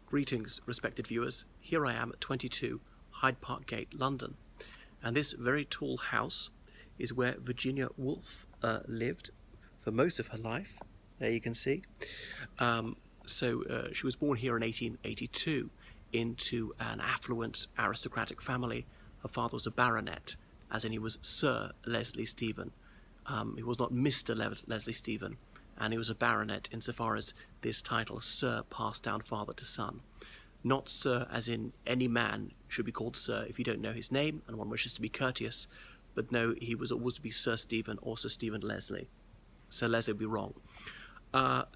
Greetings, respected viewers. Here I am at 22 Hyde Park Gate, London. And this very tall house is where Virginia Woolf lived for most of her life. There you can see. She was born here in 1882 into an affluent aristocratic family. Her father was a baronet, as in he was Sir Leslie Stephen. He was not Mr. Leslie Stephen, and he was a baronet insofar as this title, Sir, passed down father to son. Not Sir as in any man should be called Sir if you don't know his name and one wishes to be courteous, but no, he was always to be Sir Stephen or Sir Stephen Leslie. Sir Leslie would be wrong.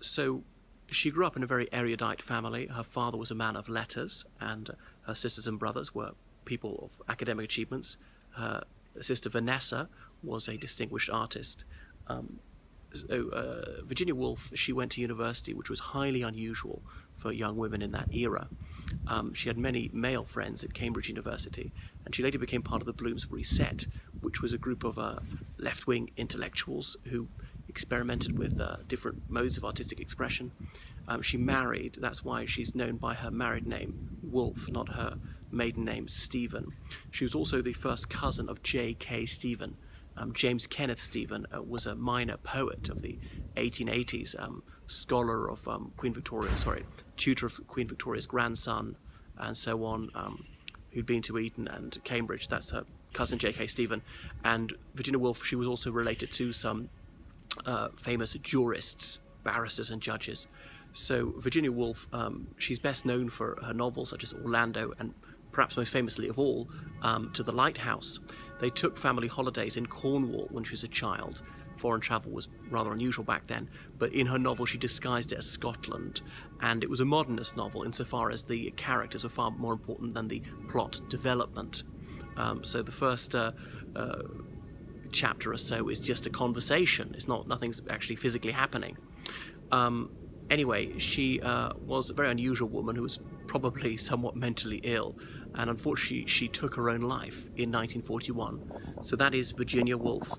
So she grew up in a very erudite family. Her father was a man of letters, and her sisters and brothers were people of academic achievements. Her sister Vanessa was a distinguished artist. Virginia Woolf, she went to university, which was highly unusual for young women in that era. She had many male friends at Cambridge University, and she later became part of the Bloomsbury Set, which was a group of left-wing intellectuals who experimented with different modes of artistic expression. She married, that's why she's known by her married name, Woolf, not her maiden name, Stephen. She was also the first cousin of J.K. Stephen. James Kenneth Stephen was a minor poet of the 1880s, scholar of tutor of Queen Victoria's grandson, and so on, who'd been to Eton and Cambridge. That's her cousin J.K. Stephen. And Virginia Woolf, she was also related to some famous jurists, barristers and judges. So Virginia Woolf, she's best known for her novels such as Orlando and perhaps most famously of all, To the Lighthouse. They took family holidays in Cornwall when she was a child. Foreign travel was rather unusual back then, but in her novel she disguised it as Scotland, and it was a modernist novel insofar as the characters were far more important than the plot development. So the first chapter or so is just a conversation. Nothing's actually physically happening. Anyway, she was a very unusual woman who was probably somewhat mentally ill, and unfortunately she took her own life in 1941. So that is Virginia Woolf.